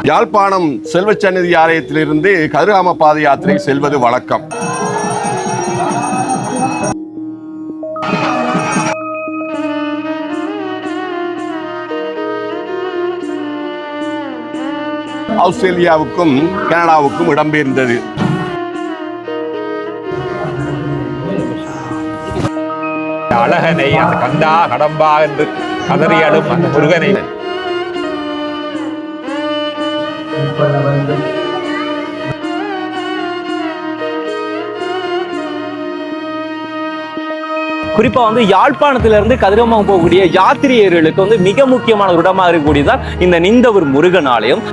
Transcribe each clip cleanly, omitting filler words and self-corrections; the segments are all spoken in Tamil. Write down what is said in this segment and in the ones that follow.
யாழ்ப்பாணம் செல்வச்சந்நிதி ஆலயத்திலிருந்து கதிர்காம பாத யாத்திரை செல்வது வழக்கம். ஆஸ்திரேலியாவுக்கும் கனடாவுக்கும் இடம்பெயர்ந்தது. அழகனை அந்த கந்தா கடம்பா என்று கதறியாடும் அந்த முருகனை குறிப்பா யாழ்ப்பாணத்திலிருந்து கதிர்காமம் போகக்கூடிய யாத்திரிகர்களுக்கு மிக முக்கியமான ஒரு இடமாக இருக்கக்கூடியதான் இந்த நிந்தவூர் முருகன் ஆலயம்.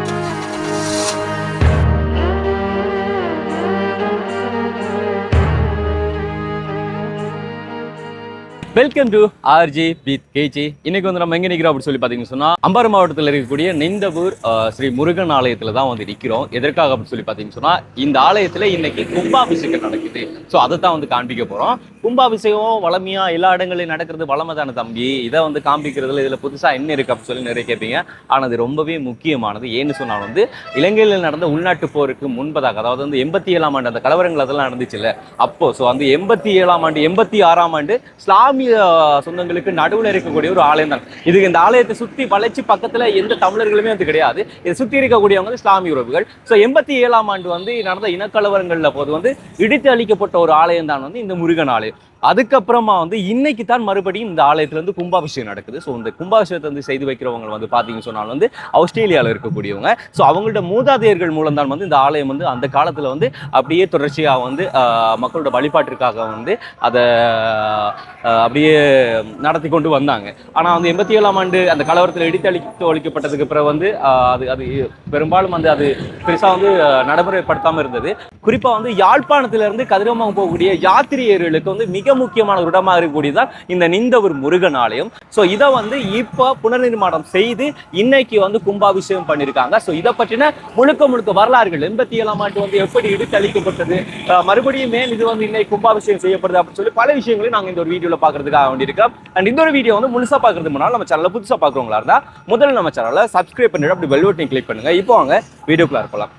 Welcome to RG with KG. இன்னைக்கு நம்ம எங்க நிற்கிறோம் அப்படின்னு சொல்லி பார்த்தீங்கன்னு சொன்னா அம்பாறை மாவட்டத்தில் இருக்கக்கூடிய நிந்தவூர் ஸ்ரீ முருகன் ஆலயத்துல தான் நிற்கிறோம். எதற்காக அப்படின்னு சொல்லி பார்த்தீங்கன்னு சொன்னா இந்த ஆலயத்துல இன்னைக்கு கும்பாபிஷேகம் நடக்குது. ஸோ அதை தான் காண்பிக்க போறோம். கும்பாபிஷேகம் வளமையா எல்லா இடங்களையும் நடக்கிறது வளமை தானே தம்பி, இதை காண்பிக்கிறதுல இதுல புதுசா என்ன இருக்கு அப்படின்னு சொல்லி நிறைய கேட்பீங்க. ஆனா அது ரொம்பவே முக்கியமானது. ஏன்னு சொன்னா இலங்கையில் நடந்த உள்நாட்டு போருக்கு முன்பதாக, அதாவது 87ஆம் ஆண்டு அந்த கலவரங்கள் அதெல்லாம் நடந்துச்சு இல்ல, அப்போ ஸோ 87ஆம் ஆண்டு 86ஆம் ஆண்டு இஸ்லாமிய சொந்தங்களுக்கு நடுவில் இருக்கக்கூடிய ஒரு ஆலயம் தான் இது. இந்த ஆலயத்தை சுத்தி வளைச்சு பக்கத்துல எந்த தமிழர்களுமே கிடையாது. இதை சுத்தி இருக்கக்கூடியவங்க இஸ்லாமிய உறவுகள். ஸோ 87ஆம் ஆண்டு நடந்த இனக்கலவரங்கள்ல போது இடித்து அளிக்கப்பட்ட ஒரு ஆலயம் தான் இந்த முருகன் ஆலயம். அதுக்கப்புறமா இன்னைக்கு தான் மறுபடியும் இந்த ஆலயத்துல கும்பாபிஷேகம் நடக்குது. ஸோ இந்த கும்பாபிஷேகத்தை செய்து வைக்கிறவங்க பார்த்தீங்கன்னு சொன்னால் ஆஸ்திரேலியாவில் இருக்கக்கூடியவங்க. ஸோ அவங்களோட மூதாதையர்கள் மூலம் தான் இந்த ஆலயம் அந்த காலத்தில் அப்படியே தொடர்ச்சியாக மக்களோட வழிபாட்டிற்காக அதை அப்படியே நடத்தி கொண்டு வந்தாங்க. ஆனால் 87ஆம் ஆண்டு அந்த கலவரத்தில் இடித்து ஒழிக்கப்பட்டதுக்கு பிறகு அது பெரும்பாலும் அது பெருசாக நடைமுறைப்படுத்தாமல் இருந்தது. குறிப்பாக யாழ்ப்பாணத்திலிருந்து கதிர்காமம் போகக்கூடிய யாத்திரிகர்களுக்கு மிக முக்கியமான ஒரு இடமாக இருக்கக்கூடியதான் இந்த நிந்தவூர் முருகன் ஆலயம். ஸோ இதை இப்போ புனர்நிர்மாணம் செய்து இன்னைக்கு கும்பாபிஷேகம் பண்ணியிருக்காங்க. ஸோ இதை பற்றின முழுக்க வரலாறுகள் 87ஆம் ஆண்டு எப்படி இடித்தளிக்கப்பட்டது, மறுபடியும் மேல் இது இன்னைக்கு கும்பாபிஷேகம் செய்யப்படுது அப்படின்னு சொல்லி பல விஷயங்களையும் நாங்கள் இந்த ஒரு வீடியோவில் பார்க்கறதுக்காக வேண்டியிருக்கோம். அண்ட் இந்த ஒரு வீடியோ முழுசாக பார்க்கறது முன்னால் நம்ம சேனலில் புதுசாக பார்க்குறவங்களா இருந்தால் முதல்ல நம்ம சேனலை சப்ஸ்கிரைப் பண்ணிட்டு அப்படி பெல் பட்டனை கிளிக் பண்ணுங்க. இப்போ வாங்க வீடியோக்குள்ள இருக்கலாம்.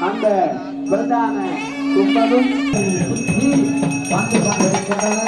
அந்த பிரதான கும்பமும் வந்து கொண்டிருக்கின்றன.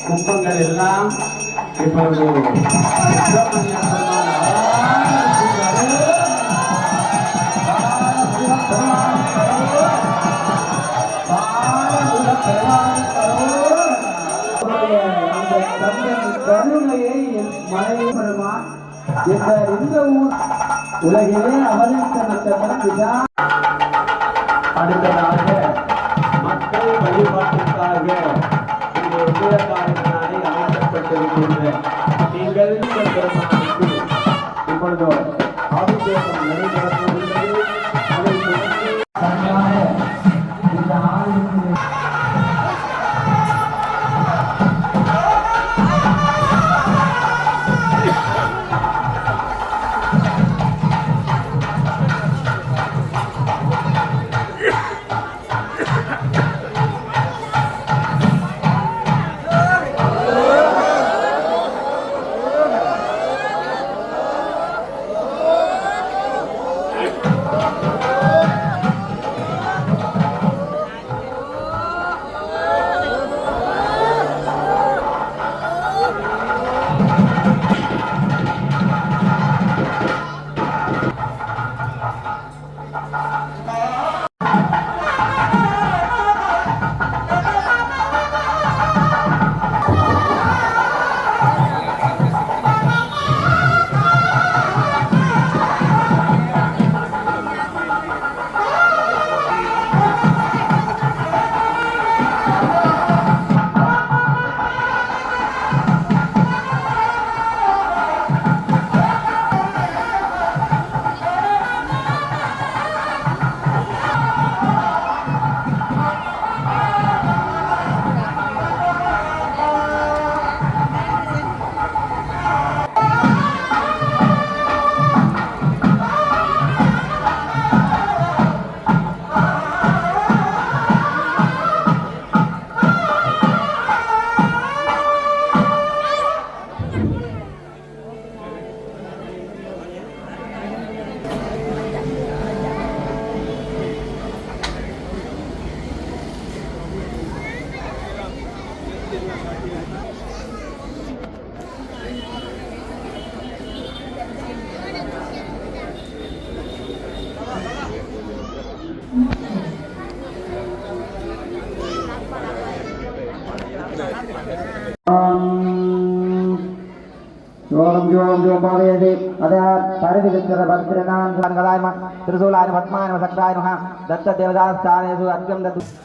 கும்பங்கள் எல்லாம் இப்பொழுது கருணையை மழை பெறுவான் இந்த ஊர் உலகிலே அவதரித்த அடுத்ததாக மக்கள் வழிபாட்டிற்காக இந்த உபயோகாரத்தினாலே அமைக்கப்பட்டிருக்கின்ற நீங்கள் பெருமானுக்கு இப்பொழுது ஆதித்தேவம் நடைபெறப்போகிறது. அதை தொடர்ந்து இந்த ஆலயத்தில்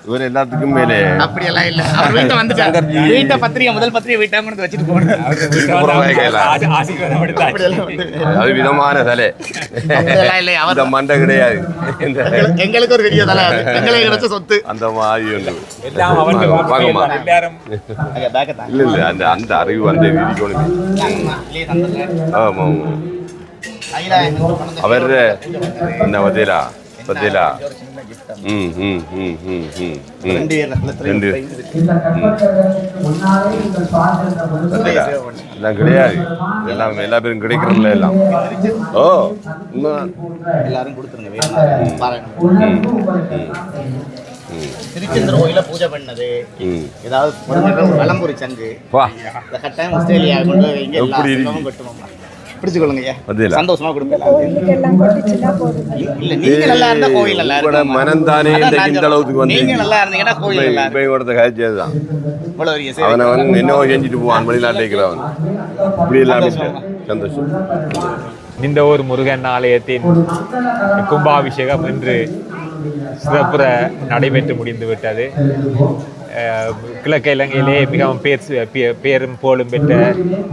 இவர் எல்லாத்துக்கும் மேலே அப்படியெல்லாம் இல்ல. அவர் வீட்டை வந்துட்டாங்க. வீட்டை பத்திரிகை முதல் பத்திரிகை வீட்டை கொண்டு வச்சுட்டு போனாங்க. அது விதமான தலை அந்த மண்டை கிடையாது. எங்களுக்கு ஒரு பெரிய தலை, எங்களுக்கு கிடைச்ச சொத்து அந்த மாதிரி ஒன்று எல்லாரும் இல்ல இல்ல அந்த அந்த அறிவு அந்த விதிக்கணும். ஆமா அவர் என்ன பத்திலா பத்திலா எல்லாம் கிடையாது. எல்லாம் எல்லா பேரும் கிடைக்கிறதுல எல்லாம். ஓ எல்லாரும் கொடுத்துருங்க. திருச்செந்தூர் கோயில பூஜை பண்ணது, ஏதாவது வளம்புரி சங்கு கட்டாயம் ஆஸ்திரேலியா கொண்டு இங்க எல்லாரும் கட்டுவோம். பிடிச்சுக்கொள்ளுங்க ஐயா. அதில்ல. சந்தோஷமா கொடுப்பேன். கோயிலுக்கெல்லாம் கொட்டுச்சுன்னா போதும். இல்ல நீங்க நல்லா இருந்தா கோயில் நல்லா உங்களோட இருக்கும். மனந்தானே அதான் நான் இந்த அளவுக்கு வந்து நீங்க நல்லா இருந்தீங்கன்னா கோயில் நல்லா இருக்கும். இப்போ கொடுத்த காய்ச்சதுதான் இவ்வளவு பெரிய சேவை. அவன் என்னவோ செஞ்சுட்டு போவான் வெளிநாட்டுக்கிறவன் இப்படி எல்லாம் சந்தோஷம். இந்த ஒரு முருகன் ஆலயத்தின் கும்பாபிஷேகம் இன்று சிறப்புற நடைபெற்று முடிந்து விட்டது. கிழக்கு இலங்கையிலே மிகவும் பேரும் புகழும் பெற்ற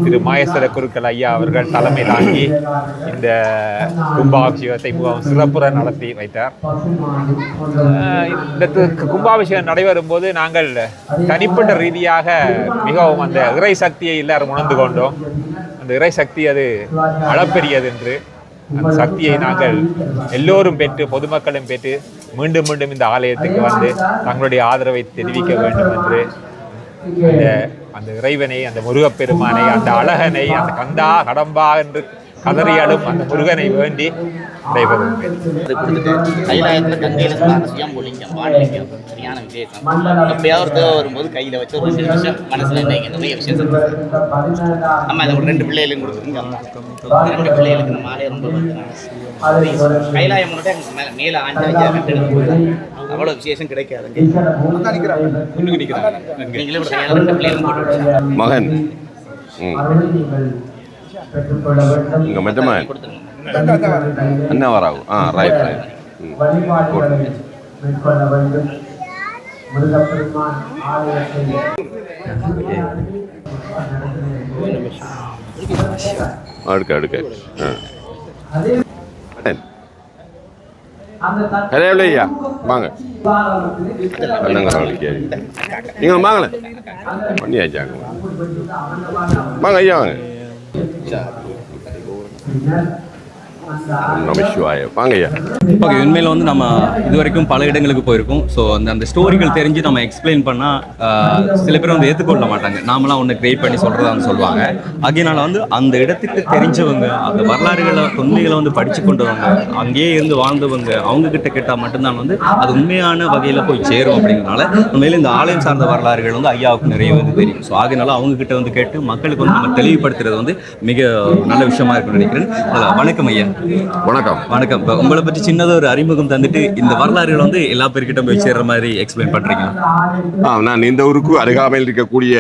திரு மாயேஸ்வர குருக்கள் ஐயா அவர்கள் தலைமை தாங்கி இந்த கும்பாபிஷேகத்தை மிகவும் சிறப்புற நடத்தி வைத்தார். இந்த கும்பாபிஷேகம் நடைபெறும் போது நாங்கள் தனிப்பட்ட ரீதியாக மிகவும் அந்த இறை சக்தியை எல்லாரும் உணர்ந்து கொண்டோம். அந்த இறை சக்தி அது அளப்பெரியது என்று அந்த சக்தியை நாங்கள் எல்லோரும் பெற்று பொதுமக்களும் பெற்று மீண்டும் மீண்டும் இந்த ஆலயத்துக்கு வந்து தங்களுடைய ஆதரவை தெரிவிக்க வேண்டும் என்று அந்த இறைவனை, அந்த முருகப்பெருமானை, அந்த அழகனை, அந்த கந்தா கடம்பா என்று கதறியாலும் அந்த முருகனை வேண்டி நடைபெறுகிறேன். கைலாயத்தில் கங்கையில் சுயம்புலிங்கம் வாடலிங்கம் சரியான விசேஷம். எப்பயாவது வரும்போது கையில் வச்சு ஒரு 2 நிமிஷம் மனசில் நிறைய விஷயம் நம்ம அதை ஒரு 2 பிள்ளைகளும் கொடுத்துருங்க. 2 பிள்ளைகளுக்கு இந்த மாலையை ரொம்ப கைலாயம் முன்னாடி மேலே ஆஞ்ச அவ்வளோ விசேஷம் கிடைக்காது. நீங்களே 2 பிள்ளைகளும் போட்டு மகன் இங்கே மெத்தமா அண்ணா வராகும். Right right. அடுக்க ஐயா வாங்க நீங்கள் வாங்கல பண்ணியாச்சாங்க. வாங்க ஐயா வாங்க. ஓகே, உண்மையில் வந்து நம்ம இது வரைக்கும் பல இடங்களுக்கு போயிருக்கோம். ஸோ அந்த ஸ்டோரிகள் தெரிஞ்சு நம்ம எக்ஸ்பிளைன் பண்ணால் சில பேர் வந்து ஏற்றுக்கொள்ள மாட்டாங்க. நாமளாம் ஒன்று கிரியேட் பண்ணி சொல்கிறதான்னு சொல்லுவாங்க. அதனால வந்து அந்த இடத்துக்கு தெரிஞ்சவங்க, அந்த வரலாறுகளை தொன்மைகளை வந்து படித்து கொண்டவங்க, அங்கேயே இருந்து வாழ்ந்தவங்க, அவங்க கிட்ட கேட்டால் மட்டும்தான் வந்து அது உண்மையான வகையில் போய் சேரும். அப்படிங்கிறனால உண்மையில இந்த ஆலயம் சார்ந்த வரலாறுகள் வந்து ஐயாவுக்கு நிறைய வந்து தெரியும். ஸோ அதனால அவங்க கிட்ட வந்து கேட்டு மக்களுக்கு வந்து நம்ம தெளிவுபடுத்துறது வந்து மிக நல்ல விஷயமா இருக்குன்னு நினைக்கிறேன். வணக்கம் ஐயா. வணக்கம். வணக்கம். இப்போ உங்களை பற்றி சின்னதாக ஒரு அறிமுகம் தந்துட்டு இந்த வரலாறுகள் வந்து எல்லா பேர்கிட்ட போய் சேர்ற மாதிரி எக்ஸ்பிளைன் பண்றீங்க. நான் இந்த ஊருக்கு அருகாமையில் இருக்கக்கூடிய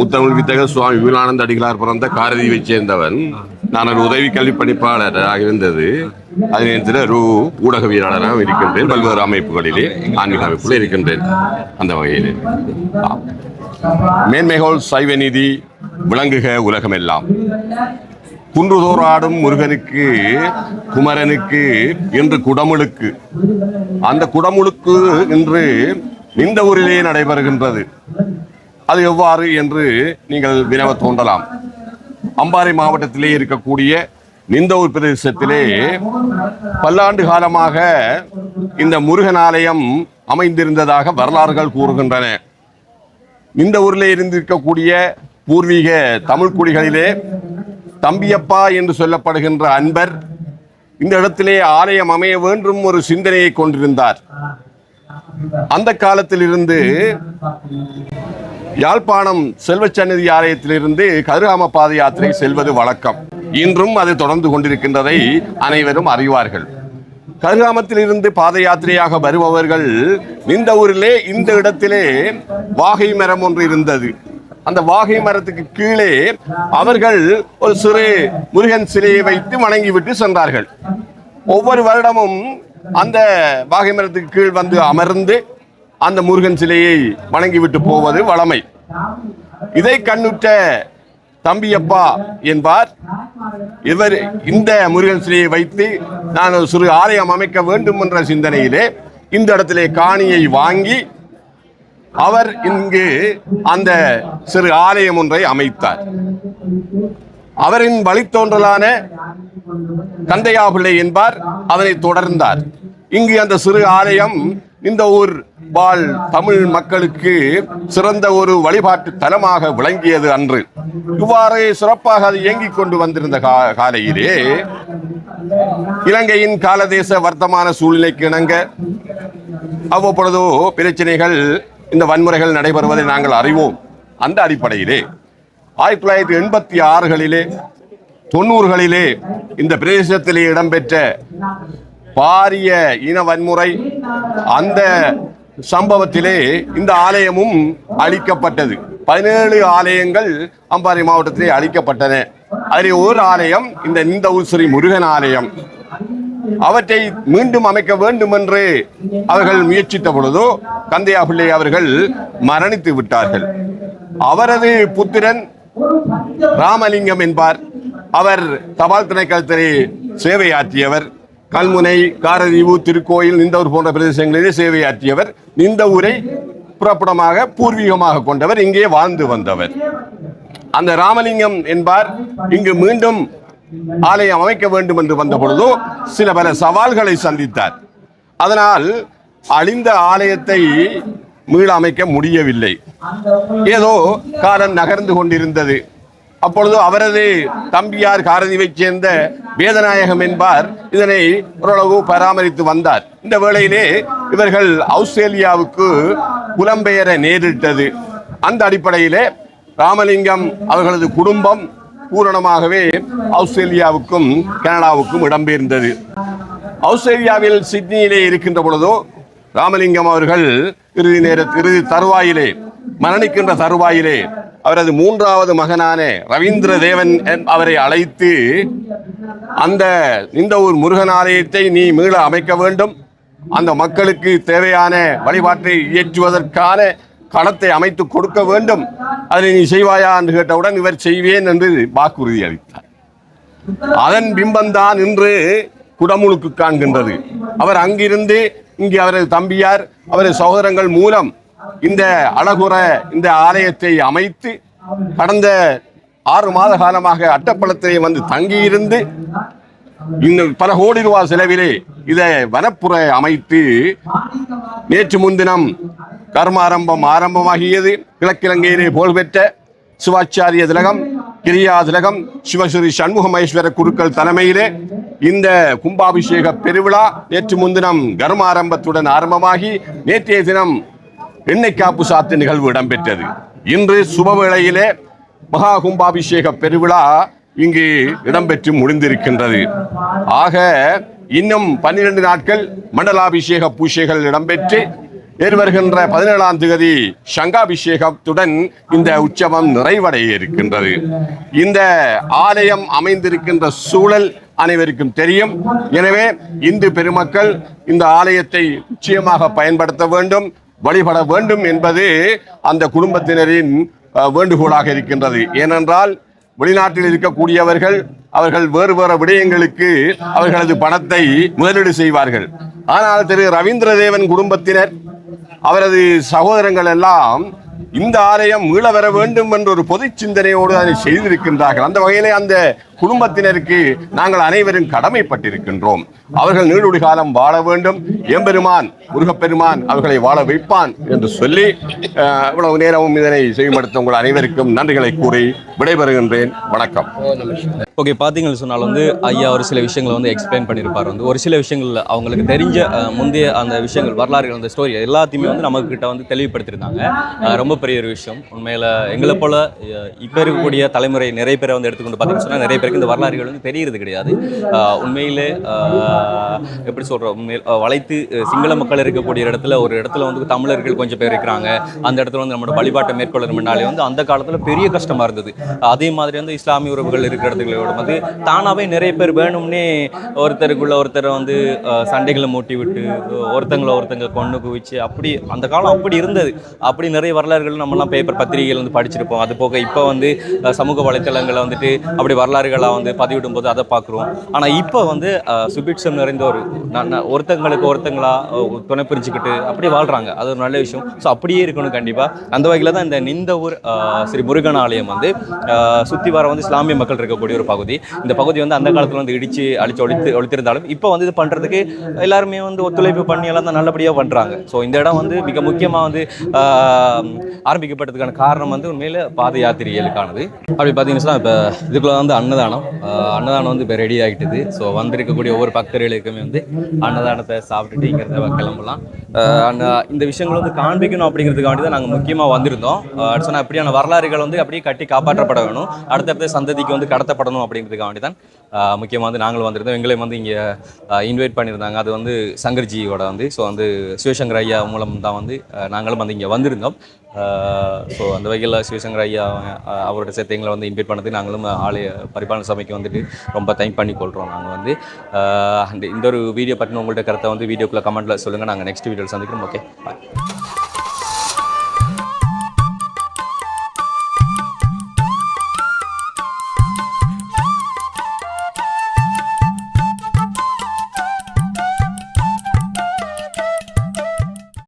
முத்தமிழ் வித்தகர் சுவாமி விவேகானந்த அடிகளார் பிறந்த காரதீவை சேர்ந்தவன். நான் ஒரு உதவி கல்வி பணிப்பாளராக இருந்தது. அதே நேரத்தில் ஒரு ஊடகவியலாளராக இருக்கின்றேன். பல்வேறு அமைப்புகளிலே ஆன்மீக அமைப்புகளில் இருக்கின்றேன். அந்த வகையில் மேன்மைகோள் சைவ நீதி விளங்குக உலகமெல்லாம். குன்றுதோறாடும் முருகனுக்கு குமரனுக்கு இன்று குடமுழுக்கு. அந்த குடமுழுக்கு இன்று இந்த ஊரிலே நடைபெறுகின்றது. அது எவ்வாறு என்று நீங்கள் வினவ தோன்றலாம். அம்பாறை மாவட்டத்திலே இருக்கக்கூடிய நிந்தவூர் பிரதேசத்திலே பல்லாண்டு காலமாக இந்த முருகன் ஆலயம் அமைந்திருந்ததாக வரலாறுகள் கூறுகின்றன. இந்த ஊரிலே இருந்திருக்கக்கூடிய பூர்வீக தமிழ் குடிகளிலே தம்பியப்பா என்று சொல்லப்படுகின்ற அன்பர் இந்த இடத்திலே ஆலயம் அமைய வேண்டும் ஒரு சிந்தனையை கொண்டிருந்தார். அந்த காலத்திலிருந்து யாழ்ப்பாணம் செல்வச்சன்னதி ஆலயத்திலிருந்து கதிர்காம பாத யாத்திரை செல்வது வழக்கம். இன்றும் அது தொடர்ந்து கொண்டிருக்கின்றதை அனைவரும் அறிவார்கள். கதிர்காமத்திலிருந்து பாத யாத்திரையாக வருபவர்கள் இந்த ஊரிலே இந்த இடத்திலே வாகை மரம் ஒன்று இருந்தது. அந்த வாகை மரத்துக்கு கீழே அவர்கள் ஒரு சிறு முருகன் சிலையை வைத்து வணங்கிவிட்டு சென்றார்கள். ஒவ்வொரு வருடமும் அந்த வாகை மரத்துக்கு கீழ் வந்து அமர்ந்து அந்த முருகன் சிலையை வணங்கிவிட்டு போவது வழமை. இதை கண்ணுற்ற தம்பியப்பா என்பார், இவர் இந்த முருகன் சிலையை வைத்து நான் ஒரு சிறு ஆலயம் அமைக்க வேண்டும் என்ற சிந்தனையிலே இந்த இடத்திலே காணியை வாங்கி அவர் இங்கு அந்த சிறு ஆலயம் ஒன்றை அமைத்தார். அவரின் வழித்தோன்றலான கந்தையா பிள்ளை என்பார் அதனை தொடர்ந்தார். இங்கு அந்த சிறு ஆலயம் இந்த ஊர் வாழ் தமிழ் மக்களுக்கு சிறந்த ஒரு வழிபாட்டு தலமாக விளங்கியது அன்று. இவ்வாறு சிறப்பாக அது இயங்கிக் கொண்டு வந்திருந்த காலையிலே இலங்கையின் காலதேச வர்த்தமான சூழ்நிலைக்கு இணங்க அவ்வப்பொழுதோ பிரச்சனைகள், இந்த வன்முறைகள் நடைபெறுவதை நாங்கள் அறிவோம். அந்த அடிப்படையிலே 1986களிலே 90களிலே இந்த பிரதேசத்திலே இடம்பெற்ற பாரிய இன வன்முறை, அந்த சம்பவத்திலே இந்த ஆலயமும் அழிக்கப்பட்டது. 17 ஆலயங்கள் அம்பாறை மாவட்டத்திலே அழிக்கப்பட்டன. அதில் ஒரு ஆலயம் இந்த நிந்தவூர் ஸ்ரீ முருகன் ஆலயம். அவற்றை மீண்டும் அமைக்க வேண்டும் என்று அவர்கள் முயற்சித்த பொழுதோ கந்தையா பிள்ளை அவர்கள் மரணித்து விட்டார்கள். அவரது புத்திரன் ராமலிங்கம் என்பார். அவர் தபால் திணைக்களத்திலே சேவையாற்றியவர். கல்முனை, காரதீவு, திருக்கோயில், நிந்தவூர் போன்ற பிரதேசங்களிலே சேவையாற்றியவர். நிந்தவூரை புறப்படமாக பூர்வீகமாக கொண்டவர், இங்கே வாழ்ந்து வந்தவர். அந்த ராமலிங்கம் என்பார் இங்கு மீண்டும் ஆலயம் அமைக்க வேண்டும் என்று வந்த பொழுதோ சில பல சவால்களை சந்தித்தார். அதனால் அழிந்த ஆலயத்தை மீள அமைக்க முடியவில்லை. ஏதோ காலம் நகர்ந்து கொண்டிருந்தது. அப்பொழுது அவரது தம்பியார் காரதீவைச் சேர்ந்த வேதநாயகம் என்பார் இதனை ஓரளவு பராமரித்து வந்தார். இந்த வேளையிலே இவர்கள் ஆஸ்திரேலியாவுக்கு புலம்பெயர நேரிட்டது. அந்த அடிப்படையிலே ராமலிங்கம் அவர்களது குடும்பம் பூரணமாகவே ஆஸ்திரேலியாவுக்கும் கனடாவுக்கும் இடம்பெயர்ந்தது. ஆஸ்திரேலியாவில் சிட்னியிலே இருக்கின்ற பொழுதோ ராமலிங்கம் அவர்கள் இறுதி தருவாயிலே மரணிக்கின்ற தருவாயிலே அவரது 3வது மகனான ரவீந்திர தேவன் அவரை அழைத்து அந்த நிந்தவூர் முருகன் ஆலயத்தை நீ மீள அமைக்க வேண்டும், அந்த மக்களுக்கு தேவையான வழிபாட்டை இயற்றுவதற்கான களத்தை அமைத்து கொடுக்க வேண்டும், அதை நீ செய்வாயா என்று கேட்டவுடன் இவர் செய்வேன் என்று வாக்குறுதி அளித்தார். அதன் பிம்பம்தான் இன்று குடமுழுக்கு காண்கின்றது. அவர் அங்கிருந்து இங்கே அவரது தம்பியார் அவரது சகோதரங்கள் மூலம் இந்த அழகுற இந்த ஆலயத்தை அமைத்து கடந்த 6 மாத காலமாக அட்டப்பளத்திலே வந்து தங்கியிருந்து இன்னும் பல கோடி ரூபாய் செலவிலே இதை வனப்புற அமைத்து நேற்று முன்தினம் கர்மாரம்பம் ஆரம்பமாகியது. கிழக்கிழங்கையிலே புகழ்பெற்ற சிவாச்சாரிய திலகம், கிரியா திலகம், சிவஸ்ரீ சண்முக மகேஸ்வர குருக்கள் தலைமையிலே இந்த கும்பாபிஷேக பெருவிழா நேற்று முன்தினம் கர்மாரம்பத்துடன் ஆரம்பமாகி நேற்றைய தினம் எண்ணெய் காப்பு சாத்து நிகழ்வு இடம்பெற்றது. இன்று சுபவேளையிலே மகா கும்பாபிஷேக பெருவிழா இங்கு இடம்பெற்று முடிந்திருக்கின்றது. ஆக இன்னும் 12 நாட்கள் மண்டலாபிஷேக பூஜைகள் இடம்பெற்று வருகின்ற 17ஆம் தேதி சங்காபிஷேகத்துடன் இந்த உற்சவம் நிறைவடைய இருக்கின்றது. இந்த ஆலயம் அமைந்திருக்கின்ற சூழல் அனைவருக்கும் தெரியும். எனவே இந்து பெருமக்கள் இந்த ஆலயத்தை நிச்சயமாக பயன்படுத்த வேண்டும், வழிபட வேண்டும் என்பது அந்த குடும்பத்தினரின் வேண்டுகோளாக இருக்கின்றது. ஏனென்றால் வெளிநாட்டில் இருக்கக்கூடியவர்கள் அவர்கள் வேறு வேறு விடயங்களுக்கு அவர்களது பணத்தை முதலீடு செய்வார்கள். ஆனால் திரு ரவீந்திர தேவன் குடும்பத்தினர் அவரது சகோதரங்கள் எல்லாம் இந்த ஆலயம் மீள வர வேண்டும் என்ற ஒரு பொது சிந்தனையோடு அதை செய்திருக்கின்றார்கள். அந்த வகையிலே அந்த குடும்பத்தினருக்கு நாங்கள் அனைவரும் கடமைப்பட்டிருக்கின்றோம். அவர்கள் நீடுடி காலம் வாழ வேண்டும், எம்பெருமான் முருகப்பெருமான் அவர்களை வாழ வைப்பான் என்று சொல்லி இவ்வளவு நேரமும் இதனை செய்யப்படுத்த உங்கள் அனைவருக்கும் நன்றிகளை கூறி விடைபெறுகின்றேன். வணக்கம். ஓகே, பார்த்தீங்கன்னு சொன்னால் வந்து ஐயா ஒரு சில விஷயங்களை வந்து எக்ஸ்பிளைன் பண்ணியிருப்பார். வந்து ஒரு சில விஷயங்கள் அவங்களுக்கு தெரிஞ்ச முந்தைய அந்த விஷயங்கள் வரலாறுகள் அந்த ஸ்டோரி எல்லாத்தையுமே வந்து நம்மக்கிட்ட வந்து தெளிவுபடுத்தியிருந்தாங்க. ரொம்ப பெரிய ஒரு விஷயம். உண்மையில் எங்களை போல் இப்போ இருக்கக்கூடிய தலைமுறை நிறைய பேரை வந்து எடுத்துக்கொண்டு பார்த்தீங்கன்னு சொன்னால் நிறைய பேருக்கு இந்த வரலாறுகள் வந்து தெரியறது கிடையாது. உண்மையிலே எப்படி சொல்கிறோம், உண்மையில் வளைத்து சிங்கள மக்கள் இருக்கக்கூடிய இடத்துல ஒரு இடத்துல வந்து தமிழர்கள் கொஞ்சம் பேர் இருக்கிறாங்க. அந்த இடத்துல வந்து நம்மளோட வழிபாட்டை மேற்கொள்ளணும்னாலே வந்து அந்த காலத்தில் பெரிய கஷ்டமாக இருந்தது. அதே மாதிரி வந்து இஸ்லாமிய உறவுகள் இருக்கிற இடத்துகளோட வந்து தானாகவே நிறைய பேர் வேணும்னே ஒருத்தருக்குள்ள ஒருத்தரை வந்து சண்டைகளை மூட்டி விட்டு ஒருத்தங்க கொண்டு குவிச்சு அப்படி அந்த காலம் அப்படி இருந்தது. அப்படி நிறைய வரலாறுகள் நம்மலாம் பேப்பர் பத்திரிகைகள் வந்து படிச்சிருப்போம். அது போக இப்போ வந்து சமூக வலைத்தளங்களை வந்துட்டு அப்படி வரலாறுகளாக வந்து பதிவிடும் போது அதை பார்க்குறோம். ஆனால் இப்போ வந்து சுபிட்சம் நிறைந்த ஒருத்தங்களுக்கு ஒருத்தங்களா துணை பிரிச்சுக்கிட்டு அப்படி வாழ்கிறாங்க. அது ஒரு நல்ல விஷயம். ஸோ அப்படியே இருக்கணும் கண்டிப்பாக. அந்த வகையில் தான் இந்த நிந்தவூர் ஸ்ரீ முருகன் ஆலயம் வந்து சுற்றி வர வந்து இஸ்லாமிய மக்கள் இருக்கக்கூடிய ஒரு பகுதி. இந்த பகுதி வந்து அந்த காலத்தில் வந்து இடித்து அழிச்சு ஒழித்திருந்தாலும் இப்போ வந்து இது பண்ணுறதுக்கு எல்லாருமே வந்து ஒத்துழைப்பு பண்ணி எல்லாம் தான் நல்லபடியாக பண்ணுறாங்க. ஸோ இந்த இடம் வந்து மிக முக்கியமாக வந்து ஆரம்பிக்கப்பட்டதுக்கான காரணம் வந்து உண்மையில் பாத யாத்திரைகளுக்கானது. அப்படி பார்த்தீங்கன்னா இப்போ இதுக்குள்ள வந்து அன்னதானம் வந்து இப்போ ரெடி ஆகிட்டுது. ஸோ வந்திருக்கக்கூடிய ஒவ்வொரு பக்தர்களுக்குமே வந்து அன்னதானத்தை சாப்பிட்டுட்டு இங்கிறத கிளம்பலாம். அண்ட் இந்த விஷயங்கள் வந்து காண்பிக்கணும் அப்படிங்கிறதுக்காண்டி தான் நாங்கள் முக்கியமாக வந்திருந்தோம். சொன்னால் அப்படியான வரலாறுகள் வந்து அப்படியே கட்டி காப்பாற்றப்பட வேணும், அடுத்தடுத்த சந்ததிக்கு வந்து கடத்தப்படணும் அப்படிங்கிறதுக்காண்டி தான் முக்கியமாக வந்து நாங்களும் வந்திருந்தோம். எங்களை வந்து இங்கே இன்வைட் பண்ணியிருந்தாங்க. அது வந்து சங்கர்ஜியோட வந்து ஸோ வந்து சிவசங்கர் ஐயா மூலம் தான் வந்து நாங்களும் வந்து இங்கே வந்திருந்தோம். ஸோ அந்த வகையில் சிவசங்கர் ஐயா அவரோட சேர்த்து எங்களை வந்து இன்வைட் பண்ணது நாங்களும் ஆலய பரிபாலன சபைக்கு வந்துட்டு ரொம்ப தேங்க் பண்ணி கொள்கிறோம். நாங்கள் வந்து அண்ட் இந்த ஒரு வீடியோ பற்றின உங்கள்கிட்ட கருத்தை வந்து வீடியோக்குள்ளே கமெண்ட்டில் சொல்லுங்கள். நாங்கள் நெக்ஸ்ட் வீடியோவில் சந்திக்கிறோம். ஓகே, பாய்.